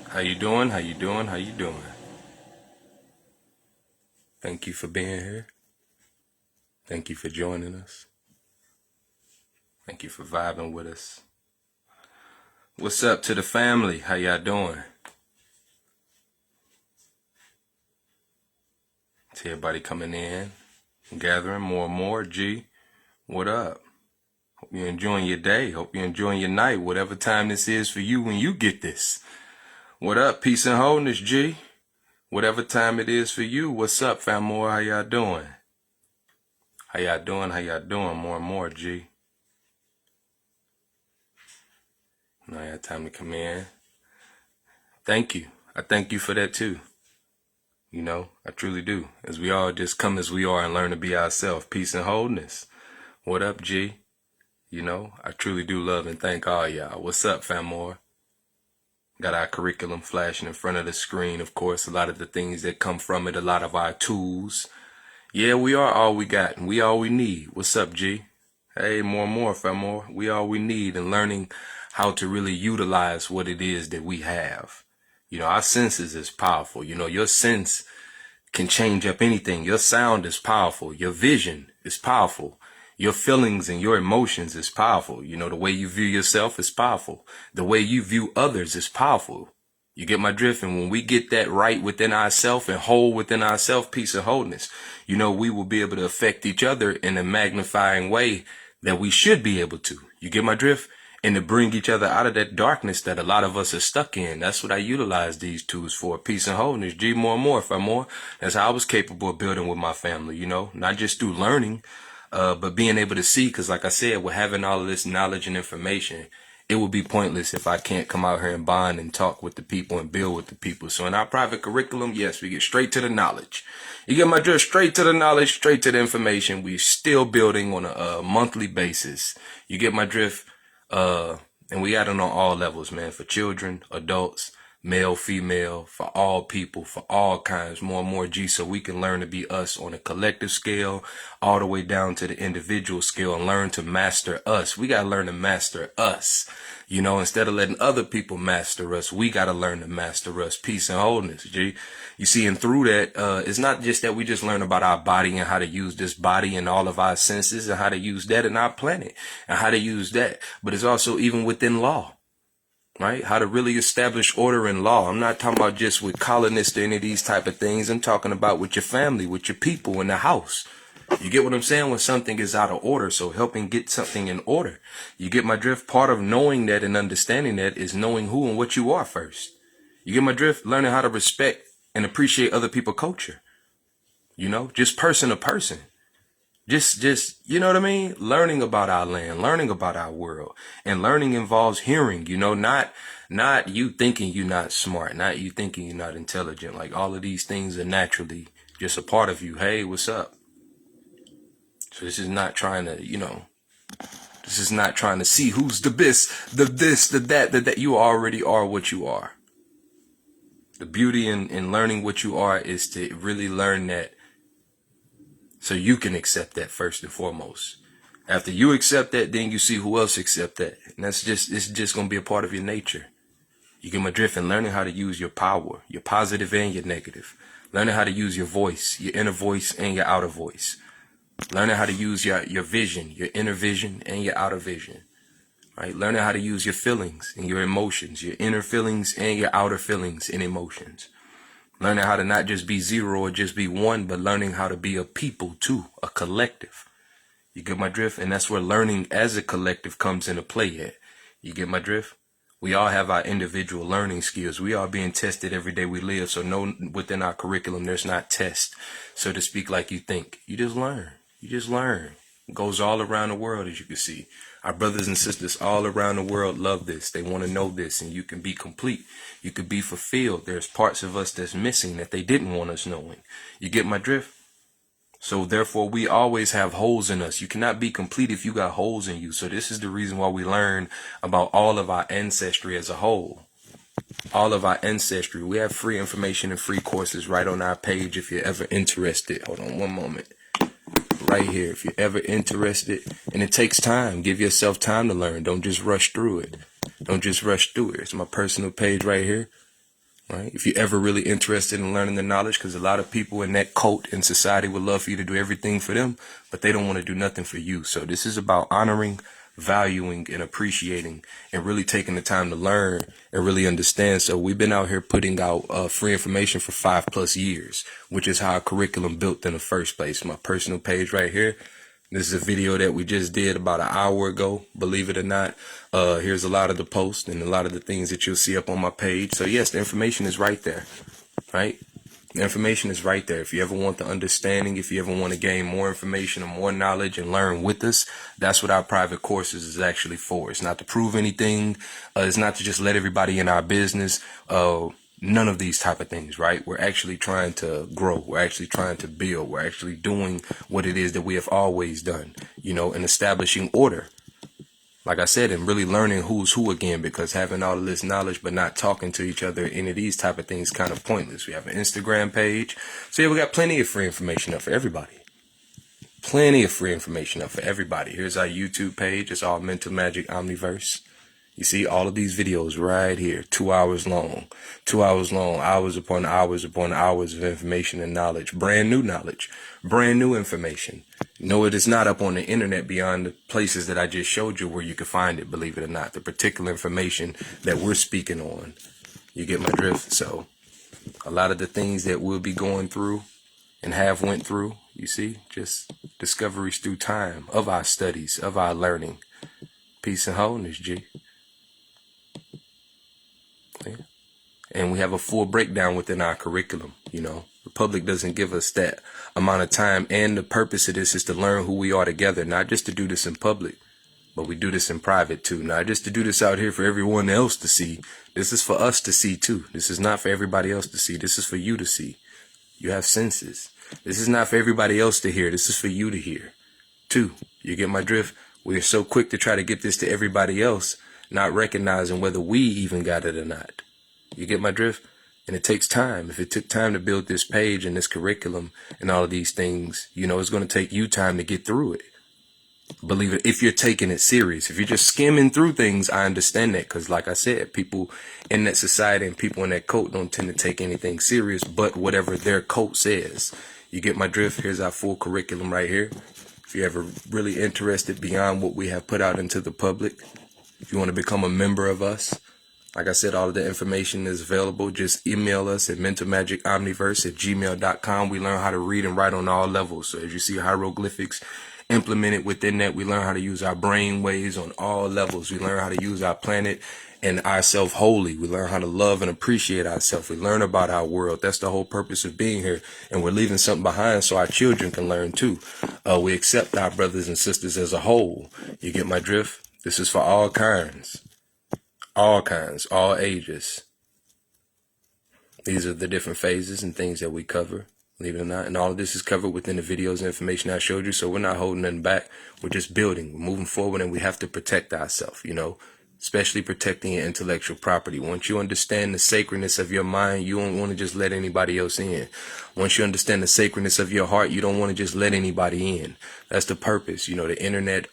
How you doing? How you doing? How you doing? Thank you for being here. Thank you for joining us. Thank you for vibing with us. What's up to the family? How y'all doing? To everybody coming in, gathering more and more. G, what up? Hope you're enjoying your day. Hope you're enjoying your night, whatever time this is for you when you get this. What up? Peace and wholeness, G. Whatever time it is for you. What's up, fam? More? How y'all doing? How y'all doing? How y'all doing? More and more, G. Now I have time to come in. Thank you. I thank you for that too. You know, I truly do. As we all just come as we are and learn to be ourselves. Peace and wholeness. What up, G? You know, I truly do love and thank all y'all. What's up, fam? More? Got our curriculum flashing in front of the screen, of course. A lot of the things that come from it, a lot of our tools. Yeah, we are all we got and we all we need. What's up, G? Hey, more and more, fam. More. We all we need and learning how to really utilize what it is that we have. You know, our senses is powerful. You know, your sense can change up anything. Your sound is powerful. Your vision is powerful. Your feelings and your emotions is powerful. You know, the way you view yourself is powerful. The way you view others is powerful. You get my drift? And when we get that right within ourselves and whole within ourselves, peace and wholeness, you know, we will be able to affect each other in a magnifying way that we should be able to. You get my drift? And to bring each other out of that darkness that a lot of us are stuck in. That's what I utilize these tools for. Peace and wholeness. G, more and more, if I'm more. That's how I was capable of building with my family, you know, not just through learning, but being able to see. Because like I said, with having all of this knowledge and information, it would be pointless if I can't come out here and bond and talk with the people and build with the people. So in our private curriculum, yes, we get straight to the knowledge. You get my drift? Straight to the knowledge, straight to the information. We're still building on a monthly basis. You get my drift? And we got it on all levels, man, for children, adults, male, female, for all people, for all kinds, more and more, G, so we can learn to be us on a collective scale, all the way down to the individual scale and learn to master us. We got to learn to master us. You know, instead of letting other people master us, we got to learn to master us. Peace and wholeness, G. You see, and through that, it's not just that we just learn about our body and how to use this body and all of our senses and how to use that in our planet and how to use that. But it's also even within law, right? How to really establish order in law. I'm not talking about just with colonists or any of these type of things. I'm talking about with your family, with your people in the house. You get what I'm saying? When something is out of order. So helping get something in order. You get my drift? Part of knowing that and understanding that is knowing who and what you are first. You get my drift? Learning how to respect and appreciate other people's culture. You know, just person to person. Just, you know what I mean? Learning about our land, learning about our world. And learning involves hearing, you know, not you thinking you're not smart, not you thinking you're not intelligent. Like all of these things are naturally just a part of you. Hey, what's up? So this is not trying to, you know, this is not trying to see who's the best, the this, the that you already are what you are. The beauty in learning what you are is to really learn that so you can accept that first and foremost. After you accept that, then you see who else accept that. And it's just going to be a part of your nature. You get my drift? And learning how to use your power, your positive and your negative. Learning how to use your voice, your inner voice and your outer voice. Learning how to use your vision, your inner vision and your outer vision. Right? Learning how to use your feelings and your emotions, your inner feelings and your outer feelings and emotions. Learning how to not just be zero or just be one, but learning how to be a people too, a collective. You get my drift? And that's where learning as a collective comes into play at. You get my drift? We all have our individual learning skills. We are being tested every day we live. So no, within our curriculum, there's not tests, so to speak, like you think. You just learn. You just learn. It goes all around the world, as you can see. Our brothers and sisters all around the world love this. They want to know this, and you can be complete. You can be fulfilled. There's parts of us that's missing that they didn't want us knowing. You get my drift? So therefore, we always have holes in us. You cannot be complete if you got holes in you. So this is the reason why we learn about all of our ancestry as a whole. All of our ancestry. We have free information and free courses right on our page if you're ever interested. Hold on one moment. Right here, if you're ever interested. And it takes time. Give yourself time to learn. Don't just rush through it. Don't just rush through it. It's my personal page right here. right? If you're ever really interested in learning the knowledge, because a lot of people in that cult in society would love for you to do everything for them, but they don't want to do nothing for you. So this is about honoring, valuing, and appreciating, and really taking the time to learn and really understand. So we've been out here putting out free information for 5+ years, which is how our curriculum built in the first place. My personal page right here. This is a video that we just did about an hour ago, believe it or not. Here's a lot of the posts and a lot of the things that you'll see up on my page. So yes, the information is right there, right? The information is right there. If you ever want the understanding, if you ever want to gain more information or more knowledge and learn with us, that's what our private courses is actually for. It's not to prove anything. It's not to just let everybody in our business. None of these type of things, right? We're actually trying to grow. We're actually trying to build. We're actually doing what it is that we have always done, you know, and establishing order. Like I said, and really learning who's who again, because having all of this knowledge but not talking to each other, any of these type of things kind of pointless. We have an Instagram page. So yeah, we got plenty of free information up for everybody. Plenty of free information up for everybody. Here's our YouTube page. It's all Mental Magic Omniverse. You see all of these videos right here, 2 hours long, hours upon hours of information and knowledge, brand new information. No, it is not up on the internet beyond the places that I just showed you where you can find it, believe it or not, the particular information that we're speaking on. You get my drift? So a lot of the things that we'll be going through and have went through, you see, just discoveries through time of our studies, of our learning. Peace and wholeness, G. Yeah. And we have a full breakdown within our curriculum. You know, the public doesn't give us that amount of time. And the purpose of this is to learn who we are together, not just to do this in public, but we do this in private too. Not just to do this out here for everyone else to see. This is for us to see too. This is not for everybody else to see. This is for you to see. You have senses. This is not for everybody else to hear. This is for you to hear too. You get my drift? We are so quick to try to get this to everybody else, not recognizing whether we even got it or not. You get my drift? And it takes time. If it took time to build this page and this curriculum and all of these things, you know, it's going to take you time to get through it. Believe it, if you're taking it serious. If you're just skimming through things, I understand that. Because like I said, people in that society and people in that cult don't tend to take anything serious but whatever their cult says. You get my drift? Here's our full curriculum right here. If you're ever really interested beyond what we have put out into the public, if you want to become a member of us, like I said, all of the information is available. Just email us at mentalmagicomniverse@gmail.com. We learn how to read and write on all levels. So as you see hieroglyphics implemented within that, we learn how to use our brain waves on all levels. We learn how to use our planet and ourselves wholly. We learn how to love and appreciate ourselves. We learn about our world. That's the whole purpose of being here. And we're leaving something behind so our children can learn too. We accept our brothers and sisters as a whole. You get my drift? This is for all kinds. All kinds, all ages. These are the different phases and things that we cover, believe it or not. And all of this is covered within the videos and information I showed you. So we're not holding nothing back. We're just building. We're moving forward, and we have to protect ourselves, you know, especially protecting your intellectual property. Once you understand the sacredness of your mind, you don't want to just let anybody else in. Once you understand the sacredness of your heart, you don't want to just let anybody in. That's the purpose. You know, the internet,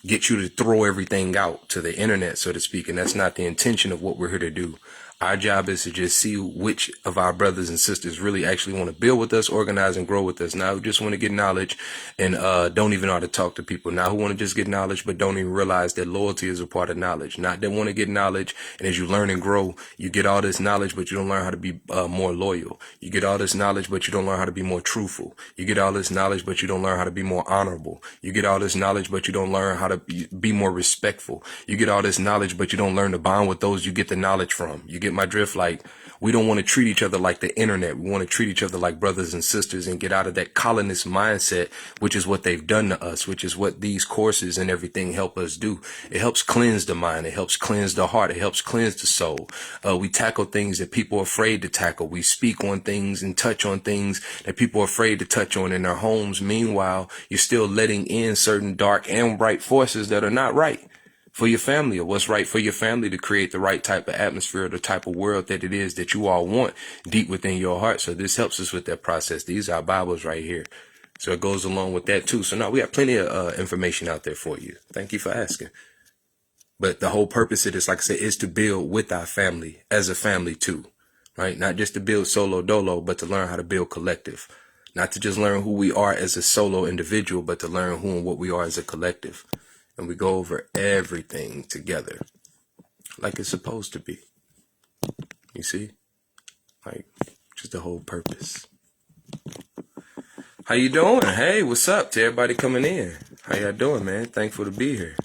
get you to throw everything out to the internet, so to speak. And that's not the intention of what we're here to do. Our job is to just see which of our brothers and sisters really actually want to build with us, organize and grow with us. Now who just want to get knowledge and don't even know how to talk to people. Now who want to just get knowledge but don't even realize that loyalty is a part of knowledge. Not that want to get knowledge, and as you learn and grow, you get all this knowledge but you don't learn how to be more loyal. You get all this knowledge but you don't learn how to be more truthful. You get all this knowledge but you don't learn how to be more honorable. You get all this knowledge but you don't learn how to be more respectful. You get all this knowledge but you don't learn to bond with those you get the knowledge from. You get my drift? Like, we don't want to treat each other like the internet. We want to treat each other like brothers and sisters and get out of that colonist mindset, which is what they've done to us, which is what these courses and everything help us do. It helps cleanse the mind. It helps cleanse the heart. It helps cleanse the soul. We tackle things that people are afraid to tackle. We speak on things and touch on things that people are afraid to touch on in their homes. Meanwhile, you're still letting in certain dark and bright forces that are not right for your family, or what's right for your family to create the right type of atmosphere, the type of world that it is that you all want deep within your heart. So this helps us with that process. These are Bibles right here. So it goes along with that too. So now we got plenty of information out there for you. Thank you for asking. But the whole purpose of this, like I said, is to build with our family as a family too. right? Not just to build solo dolo, but to learn how to build collective. Not to just learn who we are as a solo individual, but to learn who and what we are as a collective. And we go over everything together like it's supposed to be. You see? Like, just the whole purpose. How you doing? Hey, what's up to everybody coming in? How y'all doing, man? Thankful to be here.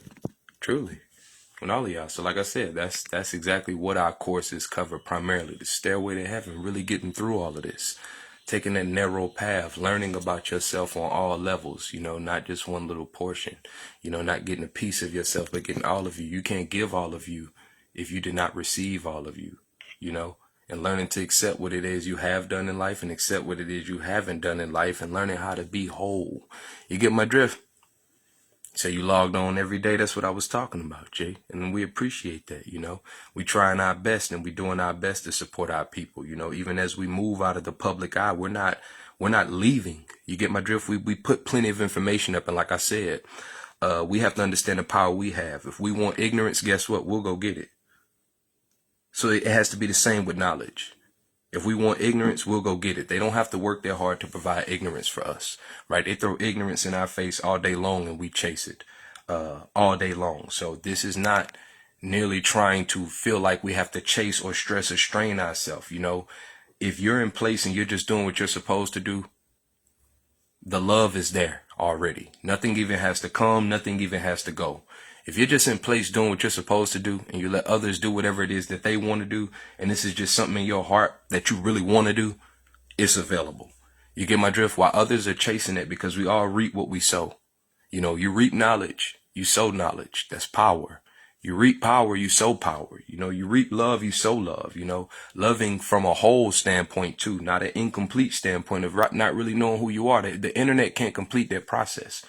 Truly. And all of y'all. So like I said, that's exactly what our courses cover primarily. The stairway to heaven, really getting through all of this. Taking that narrow path, learning about yourself on all levels, not just one little portion, not getting a piece of yourself, but getting all of you. You can't give all of you if you did not receive all of you, and learning to accept what it is you have done in life and accept what it is you haven't done in life and learning how to be whole. You get my drift? So you logged on every day. That's what I was talking about, Jay. And we appreciate that, We trying our best and we doing our best to support our people, even as we move out of the public eye, we're not leaving. You get my drift? We put plenty of information up. And like I said, we have to understand the power we have. If we want ignorance, guess what? We'll go get it. So it has to be the same with knowledge. If we want ignorance, we'll go get it. They don't have to work that hard to provide ignorance for us, right? They throw ignorance in our face all day long and we chase it all day long. So this is not nearly trying to feel like we have to chase or stress or strain ourselves. If you're in place and you're just doing what you're supposed to do, the love is there already. Nothing even has to come. Nothing even has to go. If you're just in place doing what you're supposed to do and you let others do whatever it is that they want to do, and this is just something in your heart that you really want to do, it's available. You get my drift? While others are chasing it, because we all reap what we sow. You reap knowledge, you sow knowledge. That's power. You reap power, you sow power. You reap love, you sow love. Loving from a whole standpoint too, not an incomplete standpoint of not really knowing who you are. The internet can't complete that process.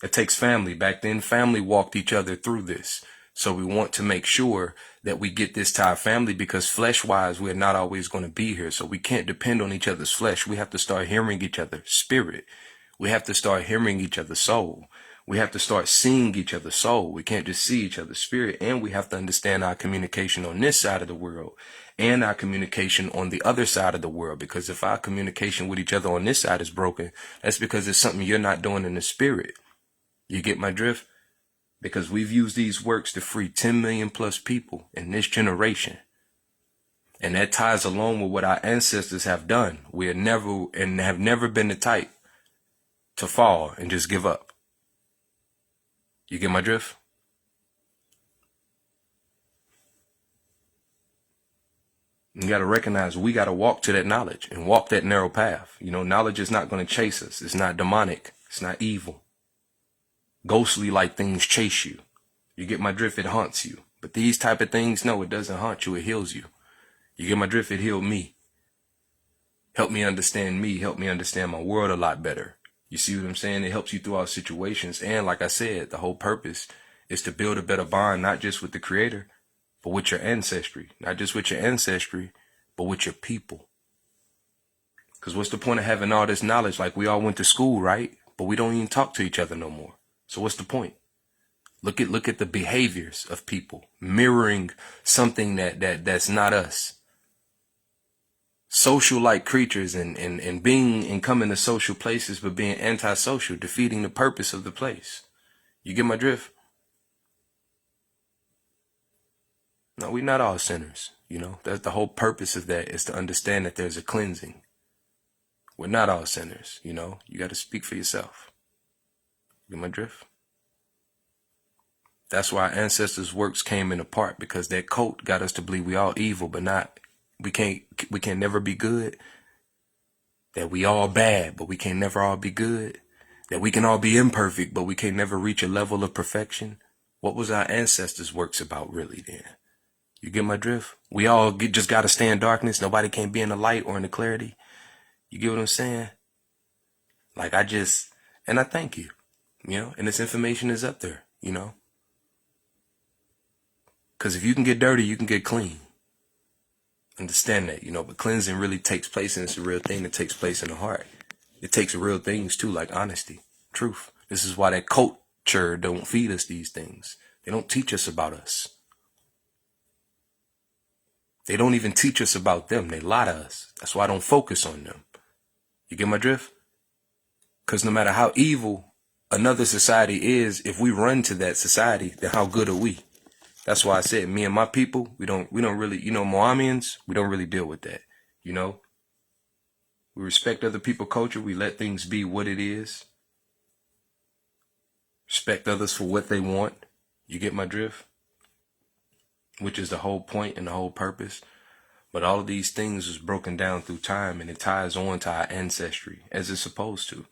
It takes family. Back then, family walked each other through this. So we want to make sure that we get this to our family, because flesh-wise, we're not always going to be here. So we can't depend on each other's flesh. We have to start hearing each other's spirit. We have to start hearing each other's soul. We have to start seeing each other's soul. We can't just see each other's spirit. And we have to understand our communication on this side of the world and our communication on the other side of the world. Because if our communication with each other on this side is broken, that's because it's something you're not doing in the spirit. You get my drift? Because we've used these works to free 10 million plus people in this generation. And that ties along with what our ancestors have done. We have never been the type to fall and just give up. You get my drift? You got to recognize we got to walk to that knowledge and walk that narrow path. Knowledge is not going to chase us. It's not demonic. It's not evil. Ghostly like things chase you. You get my drift? It haunts you. But these type of things, no, it doesn't haunt you. It heals you. You get my drift? It healed me. Help me understand me. Help me understand my world a lot better. You see what I'm saying? It helps you through all situations. And like I said, the whole purpose is to build a better bond, not just with the creator, but with your ancestry. Not just with your ancestry, but with your people. Because what's the point of having all this knowledge? Like, we all went to school, right? But we don't even talk to each other no more. So what's the point? Look at the behaviors of people mirroring something that's not us. Social like creatures and being and coming to social places, but being antisocial, defeating the purpose of the place. You get my drift? No, we're not all sinners. That's the whole purpose of that, is to understand that there's a cleansing. We're not all sinners. You got to speak for yourself. You get my drift? That's why our ancestors' works came in apart, because that cult got us to believe we all evil, but not. We can never be good. That we all bad, but we can never all be good. That we can all be imperfect, but we can never reach a level of perfection. What was our ancestors' works about really then? You get my drift? We all just got to stay in darkness. Nobody can be in the light or in the clarity. You get what I'm saying? Like, and I thank you, and this information is up there, Because if you can get dirty, you can get clean. Understand that, but cleansing really takes place, and it's a real thing that takes place in the heart. It takes real things too, like honesty, truth. This is why that culture don't feed us these things. They don't teach us about us. They don't even teach us about them. They lie to us. That's why I don't focus on them. You get my drift? Because no matter how evil another society is, if we run to that society, then how good are we? That's why I said me and my people, we don't really, Moammans, we don't really deal with that. We respect other people's culture. We let things be what it is. Respect others for what they want. You get my drift? Which is the whole point and the whole purpose. But all of these things is broken down through time, and it ties on to our ancestry, as it's supposed to.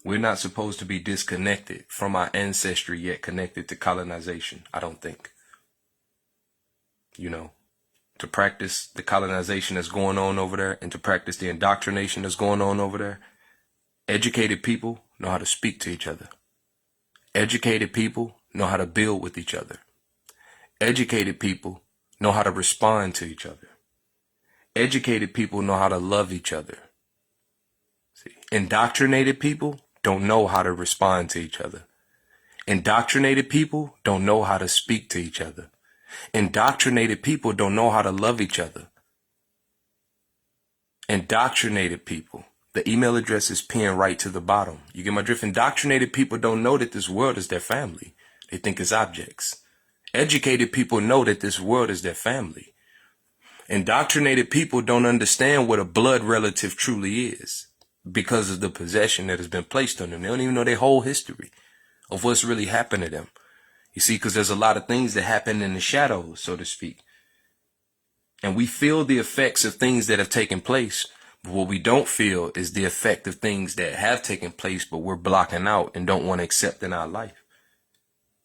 We're not supposed to be disconnected from our ancestry, yet connected to colonization, I don't think. To practice the colonization that's going on over there, and to practice the indoctrination that's going on over there, educated people know how to speak to each other. Educated people know how to build with each other. Educated people know how to respond to each other. Educated people know how to love each other. See, indoctrinated people don't know how to respond to each other. Indoctrinated people don't know how to speak to each other. Indoctrinated people don't know how to love each other. Indoctrinated people. The email address is pinned right to the bottom. You get my drift? Indoctrinated people don't know that this world is their family. They think it's objects. Educated people know that this world is their family. Indoctrinated people don't understand what a blood relative truly is because of the possession that has been placed on them. They don't even know their whole history of what's really happened to them. You see, because there's a lot of things that happen in the shadows, so to speak. And we feel the effects of things that have taken place. But what we don't feel is the effect of things that have taken place, but we're blocking out and don't want to accept in our life.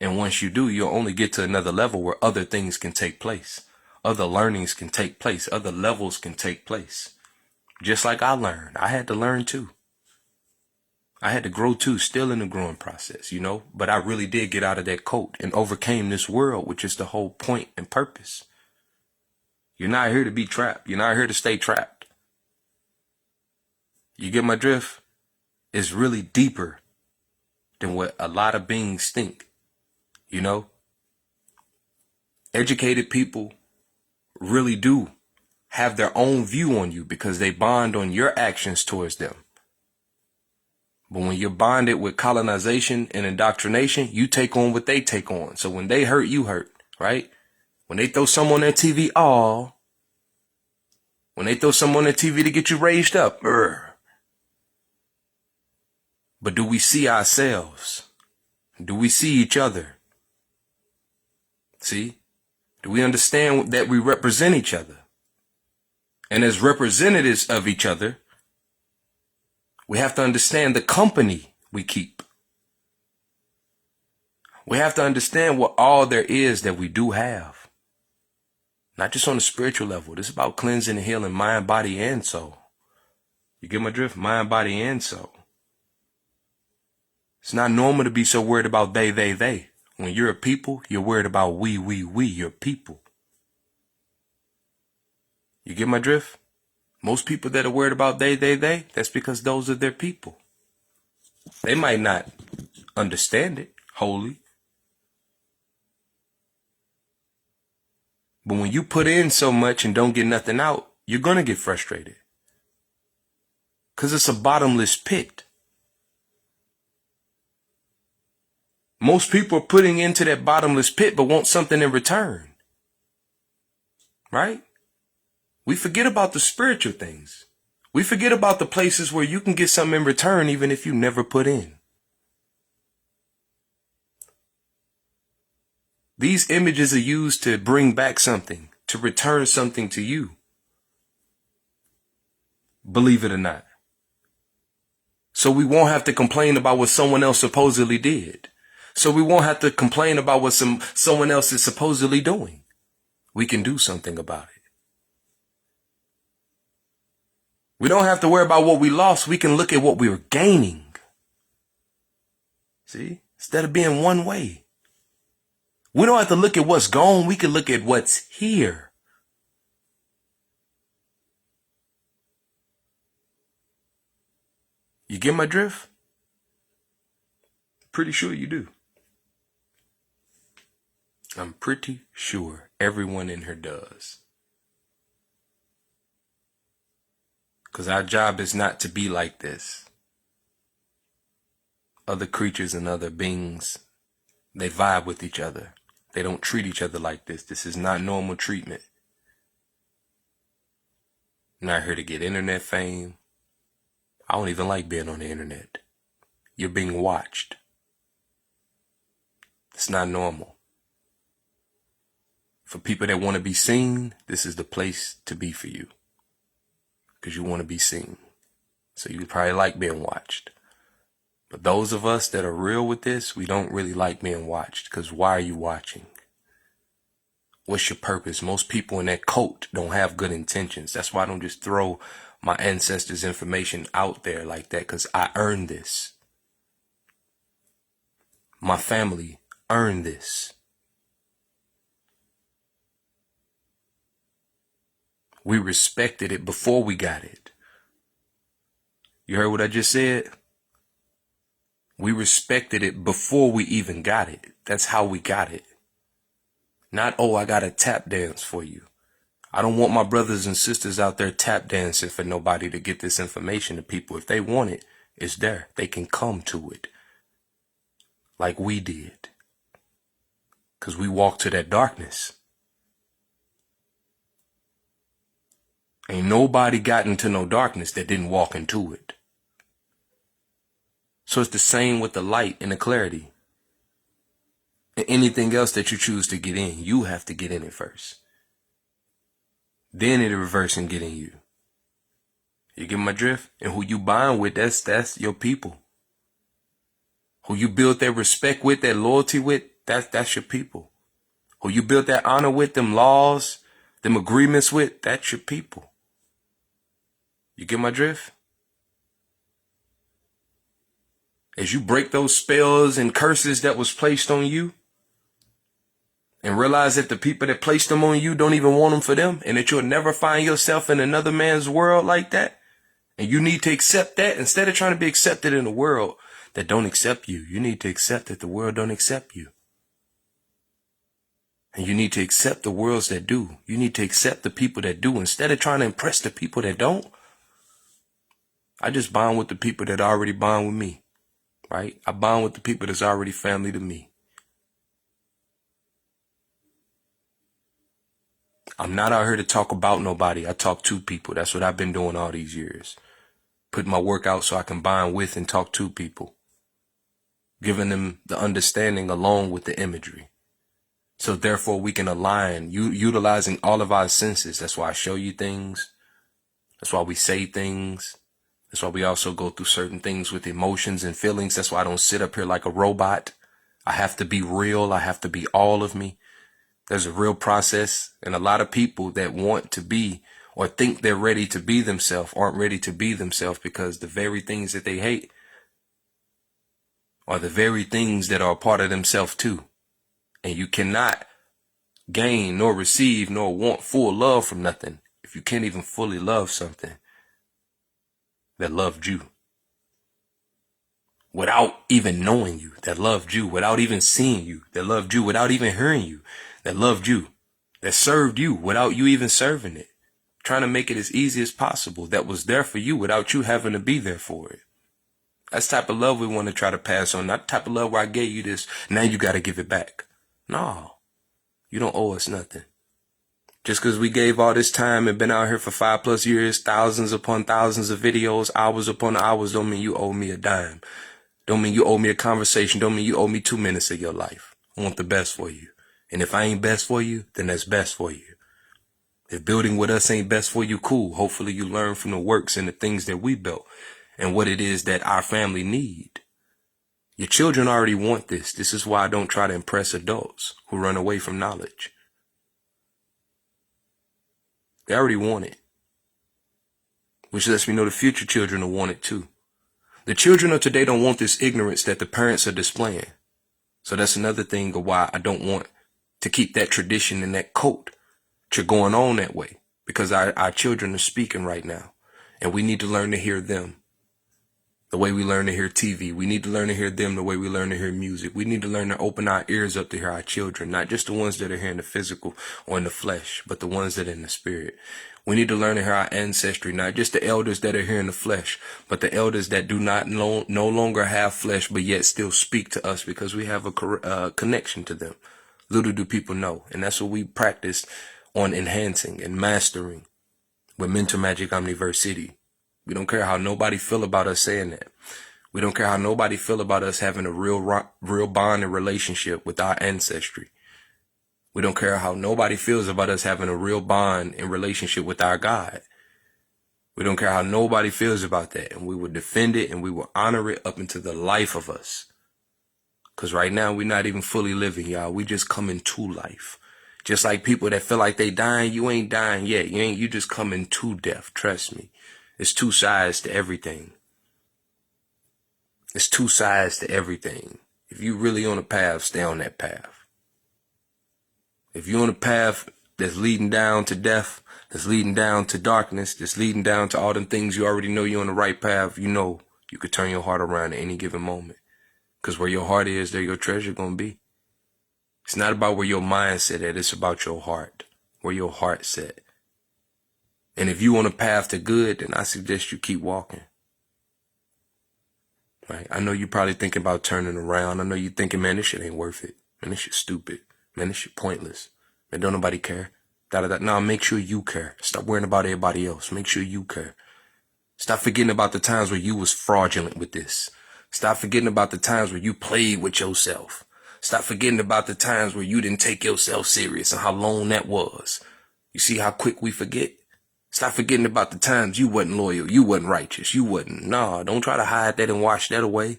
And once you do, you'll only get to another level where other things can take place. Other learnings can take place. Other levels can take place. Just like I learned. I had to learn too. I had to grow too, still in the growing process, But I really did get out of that coat and overcame this world, which is the whole point and purpose. You're not here to be trapped. You're not here to stay trapped. You get my drift? It's really deeper than what a lot of beings think, Educated people really do have their own view on you because they bond on your actions towards them. But when you're bonded with colonization and indoctrination, you take on what they take on. So when they hurt, you hurt, right? When they throw someone on their TV, when they throw someone on their TV to get you raised up, But do we see ourselves? Do we see each other? See? Do we understand that we represent each other? And as representatives of each other, we have to understand the company we keep. We have to understand what all there is that we do have. Not just on the spiritual level. This is about cleansing and healing mind, body, and soul. You get my drift? Mind, body, and soul. It's not normal to be so worried about they. When you're a people, you're worried about we, your people. You get my drift? Most people that are worried about they, that's because those are their people. They might not understand it wholly. But when you put in so much and don't get nothing out, you're going to get frustrated. Because it's a bottomless pit. Most people are putting into that bottomless pit but want something in return. Right? We forget about the spiritual things. We forget about the places where you can get something in return even if you never put in. These images are used to bring back something, to return something to you. Believe it or not. So we won't have to complain about what someone else supposedly did. So we won't have to complain about what someone else is supposedly doing. We can do something about it. We don't have to worry about what we lost. We can look at what we were gaining. See? Instead of being one way. We don't have to look at what's gone. We can look at what's here. You get my drift? Pretty sure you do. I'm pretty sure everyone in here does. Because our job is not to be like this. Other creatures and other beings, they vibe with each other. They don't treat each other like this. This is not normal treatment. I'm not here to get internet fame. I don't even like being on the internet. You're being watched. It's not normal. For people that want to be seen, this is the place to be for you. Because you want to be seen. So you probably like being watched. But those of us that are real with this, we don't really like being watched. Because why are you watching? What's your purpose? Most people in that cult don't have good intentions. That's why I don't just throw my ancestors' information out there like that. Because I earned this. My family earned this. We respected it before we got it. You heard what I just said? We respected it before we even got it. That's how we got it. Not, oh, I got a tap dance for you. I don't want my brothers and sisters out there tap dancing for nobody to get this information to people. If they want it, it's there. They can come to it. Like we did. Because we walked to that darkness. Ain't nobody got into no darkness that didn't walk into it. So it's the same with the light and the clarity. And anything else that you choose to get in, you have to get in it first. Then it'll reverse and get in you. You get my drift? And who you bond with, that's your people. Who you build that respect with, that loyalty with, that's your people. Who you build that honor with, them laws, them agreements with, that's your people. You get my drift? As you break those spells and curses that was placed on you, and realize that the people that placed them on you don't even want them for them, and that you'll never find yourself in another man's world like that, and you need to accept that instead of trying to be accepted in a world that don't accept you. You need to accept that the world don't accept you. And you need to accept the worlds that do. You need to accept the people that do instead of trying to impress the people that don't. I just bond with the people that already bond with me, right? I bond with the people that's already family to me. I'm not out here to talk about nobody. I talk to people. That's what I've been doing all these years. Putting my work out so I can bond with and talk to people. Giving them the understanding along with the imagery. So therefore we can align, utilizing all of our senses. That's why I show you things. That's why we say things. That's why we also go through certain things with emotions and feelings. That's why I don't sit up here like a robot. I have to be real. I have to be all of me. There's a real process, and a lot of people that want to be or think they're ready to be themselves aren't ready to be themselves, because the very things that they hate are the very things that are a part of themselves too. And you cannot gain nor receive nor want full love from nothing if you can't even fully love something that loved you. Without even knowing you, that loved you, without even seeing you, that loved you, without even hearing you, that loved you, that served you without you even serving it, trying to make it as easy as possible, that was there for you without you having to be there for it. That's the type of love we want to try to pass on, not the type of love where I gave you this, now you got to give it back. No, you don't owe us nothing. Just because we gave all this time and been out here for 5+ years, thousands upon thousands of videos, hours upon hours, don't mean you owe me a dime. Don't mean you owe me a conversation. Don't mean you owe me 2 minutes of your life. I want the best for you. And if I ain't best for you, then that's best for you. If building with us ain't best for you, cool. Hopefully you learn from the works and the things that we built and what it is that our family need. Your children already want this. This is why I don't try to impress adults who run away from knowledge. They already want it. Which lets me know the future children will want it too. The children of today don't want this ignorance that the parents are displaying. So that's another thing of why I don't want to keep that tradition and that culture going on that way. Because our children are speaking right now. And we need to learn to hear them the way we learn to hear TV. We need to learn to hear them the way we learn to hear music. We need to learn to open our ears up to hear our children. Not just the ones that are here in the physical or in the flesh, but the ones that are in the spirit. We need to learn to hear our ancestry, not just the elders that are here in the flesh, but the elders that do not no longer have flesh, but yet still speak to us because we have a connection to them. Little do people know. And that's what we practice on enhancing and mastering with Mental Magic Omniverse City. We don't care how nobody feel about us saying that. We don't care how nobody feel about us having a real bond and relationship with our ancestry. We don't care how nobody feels about us having a real bond and relationship with our God. We don't care how nobody feels about that. And we will defend it and we will honor it up into the life of us. Because right now we're not even fully living, y'all. We just coming to life. Just like people that feel like they dying, you ain't dying yet. You just coming to death. Trust me. It's two sides to everything. It's two sides to everything. If you really on a path, stay on that path. If you're on a path that's leading down to death, that's leading down to darkness, that's leading down to all them things you already know you're on the right path, you know you could turn your heart around at any given moment. Because where your heart is, there your treasure gonna be. It's not about where your mindset at, it's about your heart, where your heart's at. And if you on a path to good, then I suggest you keep walking. Right? I know you're probably thinking about turning around. I know you're thinking, man, this shit ain't worth it. Man, this shit stupid. Man, this shit pointless. Man, don't nobody care. Nah, make sure you care. Stop worrying about everybody else. Make sure you care. Stop forgetting about the times where you was fraudulent with this. Stop forgetting about the times where you played with yourself. Stop forgetting about the times where you didn't take yourself serious and how long that was. You see how quick we forget? Stop forgetting about the times you wasn't loyal, you wasn't righteous, you wasn't. Nah, don't try to hide that and wash that away.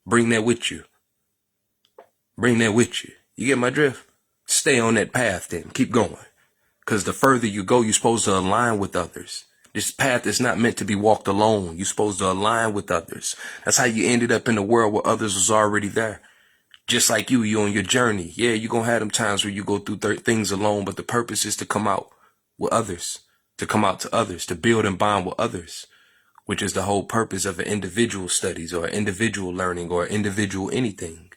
Bring that with you. Bring that with you. You get my drift? Stay on that path then. Keep going. Because the further you go, you're supposed to align with others. This path is not meant to be walked alone. You're supposed to align with others. That's how you ended up in a world where others was already there. Just like you on your journey. Yeah, you're going to have them times where you go through things alone, but the purpose is to come out with others, to come out to others, to build and bond with others, which is the whole purpose of an individual studies or individual learning or individual anything.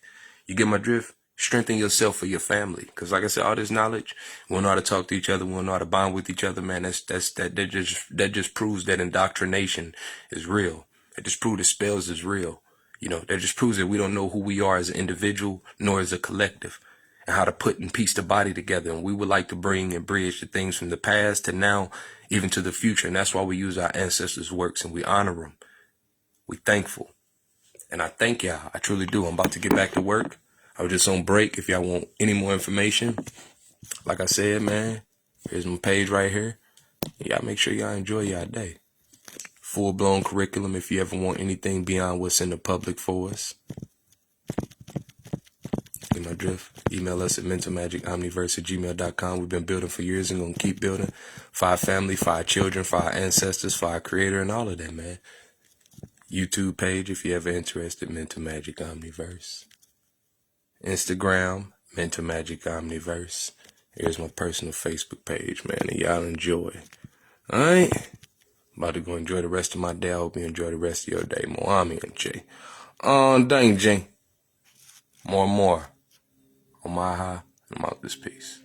You get my drift? Strengthen yourself for your family. Because like I said, all this knowledge, we'll know how to talk to each other. We'll know how to bond with each other, man. That just proves that indoctrination is real. It just proves that spells is real. That just proves that we don't know who we are as an individual, nor as a collective, and how to put and piece the body together. And we would like to bring and bridge the things from the past to now, even to the future. And that's why we use our ancestors' works and we honor them. We thankful. And I thank y'all. I truly do. I'm about to get back to work. I was just on break. If y'all want any more information, like I said, man, here's my page right here. Y'all make sure y'all enjoy y'all day. Full-blown curriculum if you ever want anything beyond what's in the public for us. Get my drift? Email us at mentalmagicomniverse@gmail.com. We've been building for years and going to keep building for our family, for our children, for our ancestors, for our creator, and all of that, man. YouTube page if you're ever interested, Mental Magic Omniverse. Instagram, Mental Magic Omniverse. Here's my personal Facebook page, man, and y'all enjoy. Alright? About to go enjoy the rest of my day. I hope you enjoy the rest of your day. Moomyan, J. Dang, J. More. On my high, I'm out this piece.